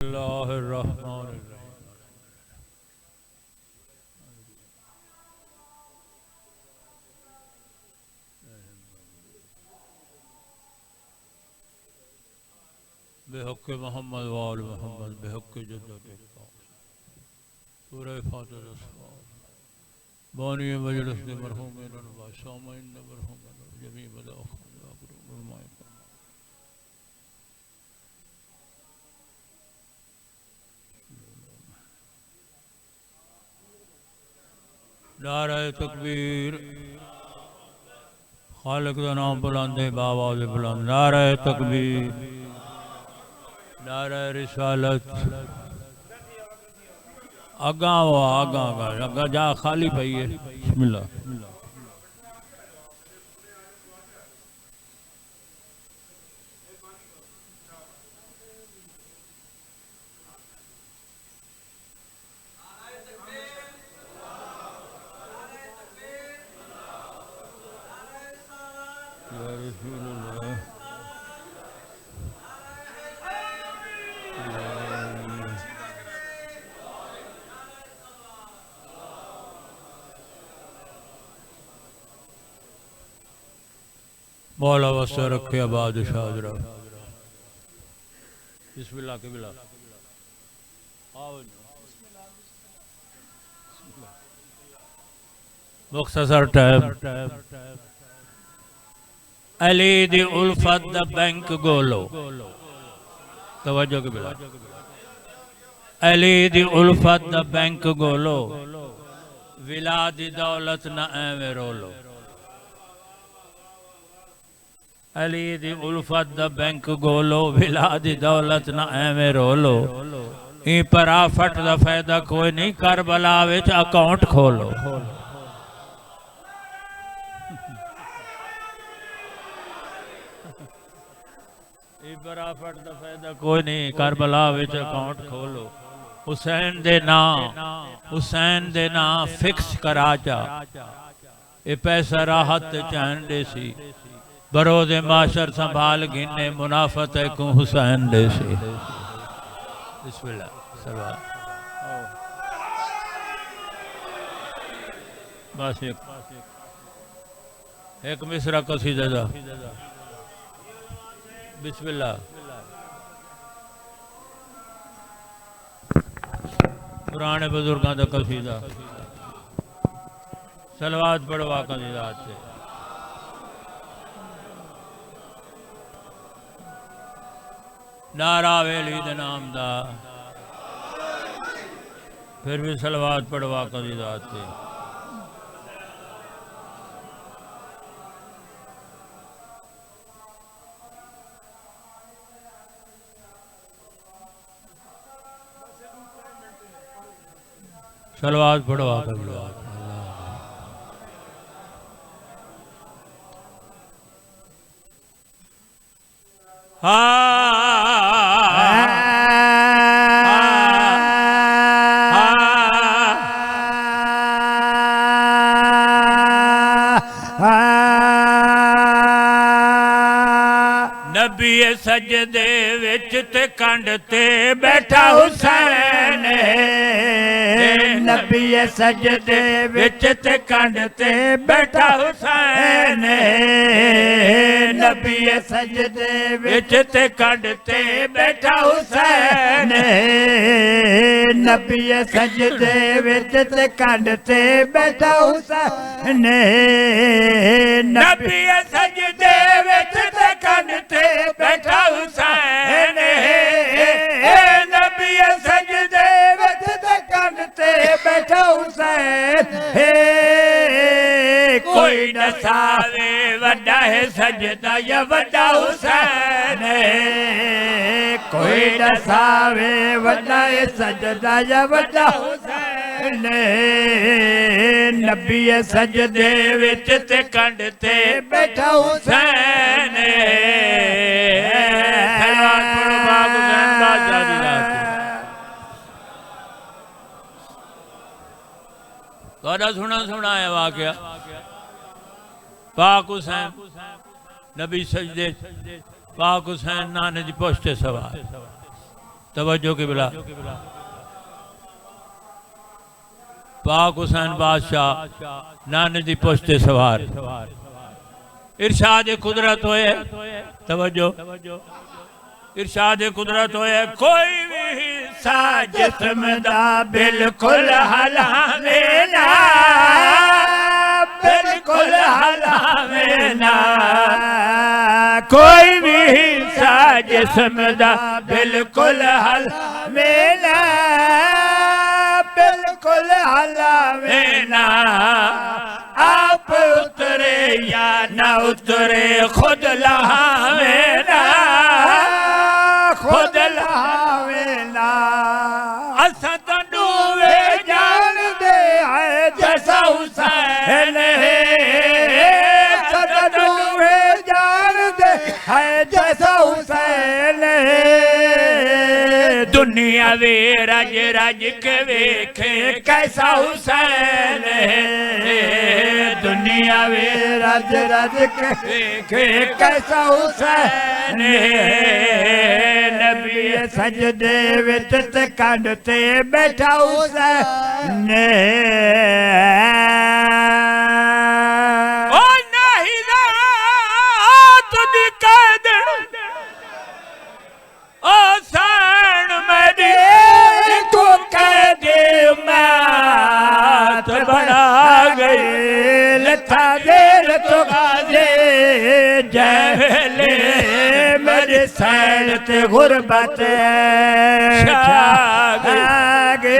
बेहक मोहम्मद वाल मोहम्मद बेहक जद्दत सूरह फातिहा बानी मजलिस ने मरहूमिन व सामईन ने मरहूमिन जमी मदाख नारे तकबीर खालिक का नाम बुलंद है बावाज़ बुलंद नारे तकबीर नारे रिसालत अगा आगा अगा जा खाली पई है बिस्मिल्लाह मौला वस्ता रखे आबाद शाहजरा बिस्मिल्लाह के बिला मुख्तसर टाइम अली दी उल्फत दा बैंक गोलो तवज्जो के बिला अली दी उल्फत दा बैंक गोलो विला दी दौलत न एवें रोलो अली दी उल्फत दा बैंक गोलो विला दी दौलत न एवें रोलो ई पराफट दा फायदा कोई नहीं करबला विच अकाउंट खोलो ई पराफट दा फायदा कोई नहीं करबला विच अकाउंट खोलो हुसैन दे ना फिक्स करा जा ए पैसा राहत चैन दे सी बरोदे माशर संभाल गिने मुनाफत को हुसैन दे से बिस्मिल्लाह सलवा बस एक मिसरा कसीदा दा बिस्मिल्लाह पुराने बुजुर्गों का कसीदा सलवात पढ़वा कसीदा से नारा वेली दे नाम दा फिर भी सलवात पढ़वा कसीदा से सलवात पढ़वा कसीदा नबी सजदे विच ते कंड ते बैठा हुसैन नबी सजदे विच ते कंड ते बैठा हुसैन नबी सजदे विच ते कंड ते बैठा हुसैन नबी सजदे विच ते कंड ते बैठा हुसैन नबी सजदे विच ते कंड ते बैठा हुसैन नबी सजदे विच ते कंड ते बैठा हुसैन कोई न सावे वड्डा है सजदा या वड्डा हुसैन कोई न सावे वड्डा है सजदा या वड्डा हुसैन नबी सजदे विच ते कंड ते बैठा हुसैन सुना सुना है वाकया पाक हुसैन नबी सजदे पाक हुसैन नाने दी पोस्टे सवार तवज्जो के बिला पाक हुसैन बादशाह नाने दी पुश्ते सवार इरशाद कुदरत होए तवज्जो इरशाद कुदरत होए कोई भी हिस्सा जिस्म दा बिल्कुल हलावे ना बिल्कुल हलावे ना कोई भी हिस्सा जिस्म दा बिल्कुल हलावे ना बिल्कुल हलावे ना आप उतरे या ना उतरे खुद लहावे ना खुद लहावे ना असा तो डूबे जान दे है जैसा हुसैन है असा तो डूबे जान दे है जैसा हुसैन है दुनिया वे रज रज के वेखे कैसा हुसैन है दुनिया वे रज रज के वेखे कैसा हुसैन है नबी सजदे विच ते कंड ते बैठा हुसैन ओ नहीं ना तुझी कैद ओ सान मेरी को कैद मात बड़ा गई लथा देर तो गाजे जहले मेरे सैन ते गुरबत आगे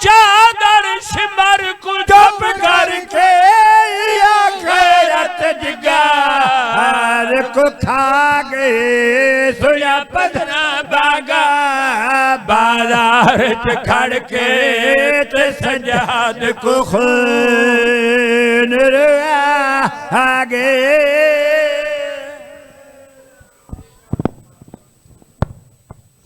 चादर सिमर को चुप करके आखिरत जिगार को खा गए सुया पदना बागा बाजार च खड़ के ते सजाद को खून आगे